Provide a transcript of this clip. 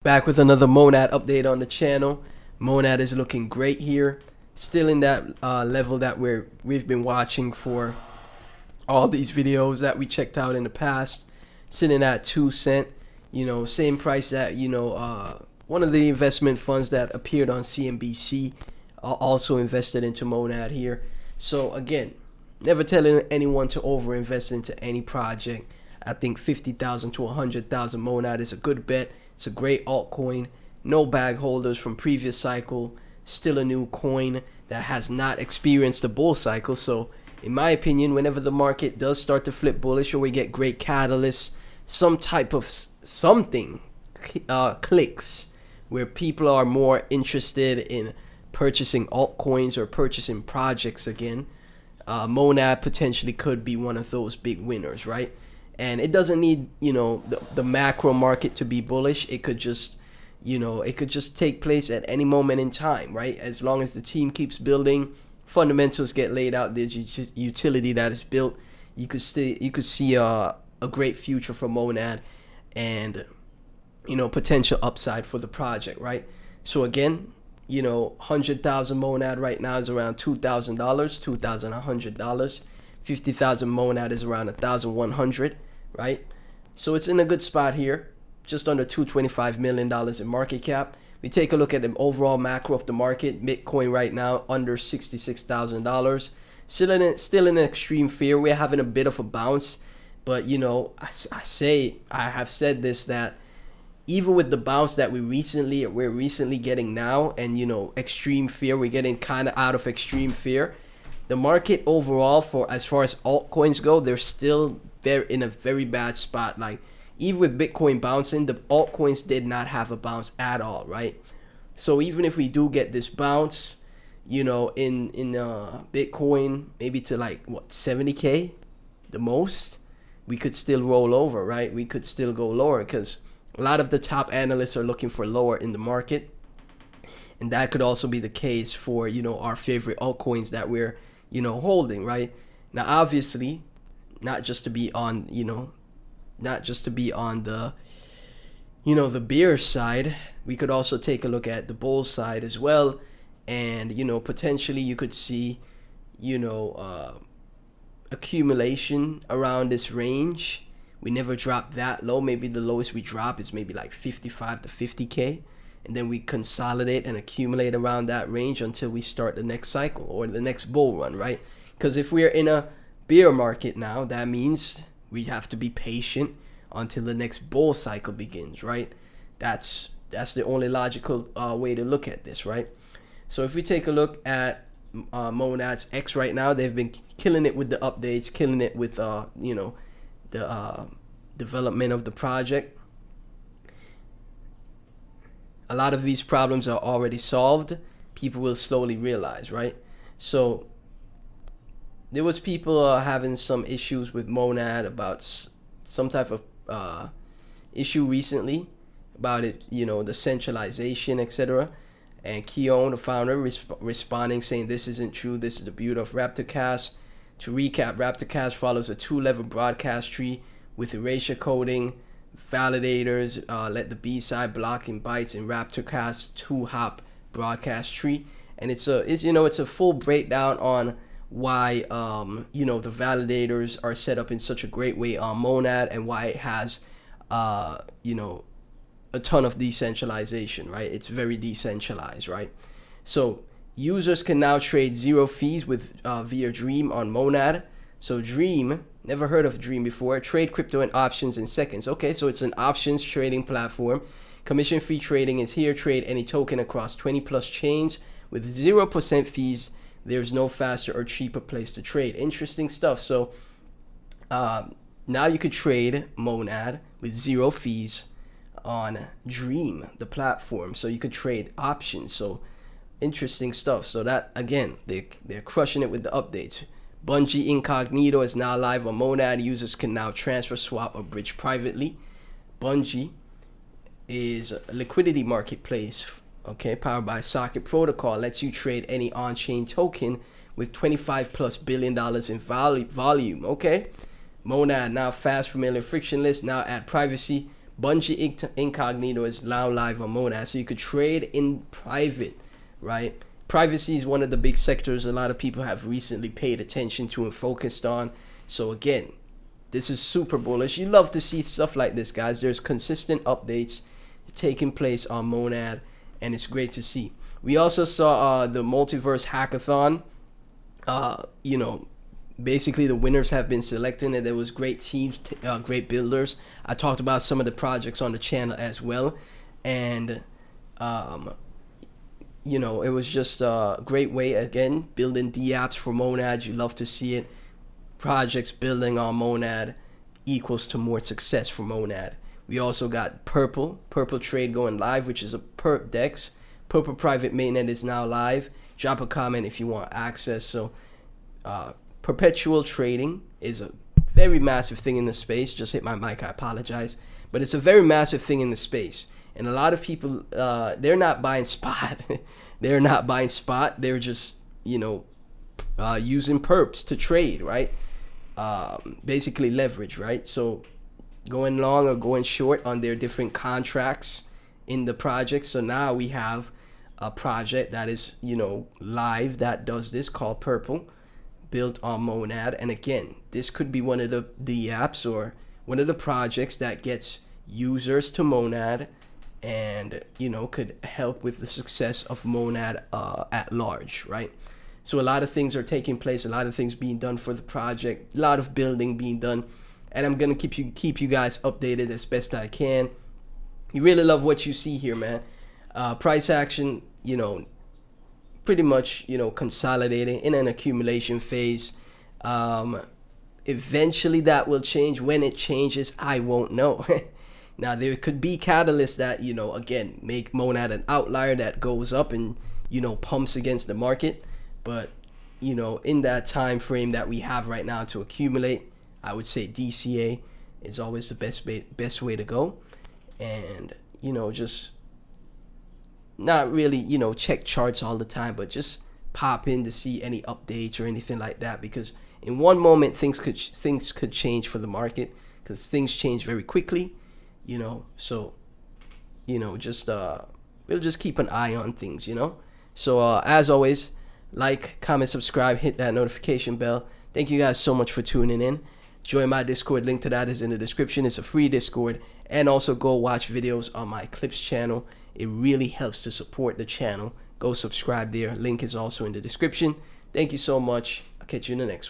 Back with another MONAD update on the channel. MONAD is looking great here. Still in that level that we've been watching for all these videos that we checked out in the past. Sitting at 2 cent. Same price that, one of the investment funds that appeared on CNBC also invested into MONAD here. So again, never telling anyone to overinvest into any project. I think 50,000 to 100,000 MONAD is a good bet. It's a great altcoin. No bag holders from previous cycle. Still a new coin that has not experienced a bull cycle. So in my opinion, whenever the market does start to flip bullish or we get great catalysts, some type of something clicks where people are more interested in purchasing altcoins or purchasing projects again, MONAD potentially could be one of those big winners, right? And it doesn't need, the macro market to be bullish. It could just, it could just take place at any moment in time, right? As long as the team keeps building, fundamentals get laid out, there's utility that is built. You could see a great future for MONAD and, potential upside for the project, right? So again, 100,000 MONAD right now is around $2,000, $2,100. 50,000 MONAD is around 1,100, right? So it's in a good spot here, just under $225 million in market cap. We take a look at the overall macro of the market. Bitcoin right now under $66,000. Still in extreme fear. We're having a bit of a bounce, but I have said this, that even with the bounce that we're recently getting now, and extreme fear, we're getting kind of out of extreme fear. The market overall, for as far as altcoins go, they're in a very bad spot. Like, even with Bitcoin bouncing, the altcoins did not have a bounce at all, right? So even if we do get this bounce, in Bitcoin, maybe to like 70K the most, we could still roll over, right? We could still go lower because a lot of the top analysts are looking for lower in the market. And that could also be the case for, our favorite altcoins that we're holding, right? Now obviously, not just to be on the the bear side, we could also take a look at the bull side as well. And potentially you could see accumulation around this range. We never drop that low. Maybe the lowest we drop is maybe like 55 to 50K. And then we consolidate and accumulate around that range until we start the next cycle or the next bull run, right? Because if we're in a bear market now, that means we have to be patient until the next bull cycle begins, right? That's the only logical way to look at this, right? So if we take a look at MONAD's X right now, they've been killing it with the updates, killing it with the development of the project. A lot of these problems are already solved. People will slowly realize, right? So there was people having some issues with MONAD about some type of issue recently about it, the centralization, etc. And Keon, the founder, responding saying this isn't true. This is the beauty of RaptorCast. To recap, RaptorCast follows a 2-level broadcast tree with erasure coding, validators, let the B side blocking bytes in RaptorCast 2-hop broadcast tree. And it's a full breakdown on why the validators are set up in such a great way on MONAD and why it has a ton of decentralization, right? It's very decentralized, right? So users can now trade zero fees with via Dream on MONAD. So Dream, never heard of Dream before. Trade crypto and options in seconds. Okay, so it's an options trading platform. Commission-free trading is here. Trade any token across 20 plus chains with 0% fees. There's no faster or cheaper place to trade. Interesting stuff. So now you could trade MONAD with zero fees on Dream, the platform. So you could trade options. So interesting stuff. So that, again, they're crushing it with the updates. Bungie Incognito is now live on MONAD. Users can now transfer, swap, or bridge privately. Bungie is a liquidity marketplace, okay, powered by Socket Protocol. Lets you trade any on-chain token with $25+ billion in volume, okay? MONAD now fast, familiar, frictionless. Now add privacy. Incognito is now live on MONAD, so you could trade in private, right? Privacy is one of the big sectors a lot of people have recently paid attention to and focused on. So again, this is super bullish. You love to see stuff like this, guys. There's consistent updates taking place on MONAD, and it's great to see. We also saw the multiverse hackathon. You know, basically the winners have been selected, and there was great teams, great builders. I talked about some of the projects on the channel as well, and you know, it was just a great way, again, building apps for MONAD. You love to see it. Projects building on MONAD equals to more success for MONAD. We also got Purple trade going live, which is a perp dex. Purple private mainnet is now live. Drop a comment if you want access. So perpetual trading is a very massive thing in the space. Just hit my mic, I apologize, but it's a very massive thing in the space, and a lot of people they're not buying spot. They're not buying spot. They're just, you know, using perps to trade, right? Basically leverage, right? So going long or going short on their different contracts in the project. So now we have a project that is, you know, live that does this, called Purple, built on MONAD. And again, this could be one of the apps or one of the projects that gets users to MONAD, and, you know, could help with the success of MONAD at large, right? So a lot of things are taking place, a lot of things being done for the project, a lot of building being done, and I'm gonna keep you guys updated as best I can. You really love what you see here, man. Price action, you know, pretty much, you know, consolidating in an accumulation phase. Eventually that will change. When it changes, I won't know. Now there could be catalysts that, you know, again, make MONAD an outlier that goes up and, you know, pumps against the market. But, you know, in that time frame that we have right now to accumulate, I would say DCA is always the best way to go. And, you know, just not really, you know, check charts all the time, but just pop in to see any updates or anything like that, because in one moment things could change for the market, because things change very quickly, you know. So, you know, just we'll just keep an eye on things, you know. So as always, like, comment, subscribe, hit that notification bell. Thank you guys so much for tuning in. Join my Discord, link to that is in the description. It's a free Discord. And also go watch videos on my Clips channel. It really helps to support the channel. Go subscribe there. Link is also in the description. Thank you so much. I'll catch you in the next one.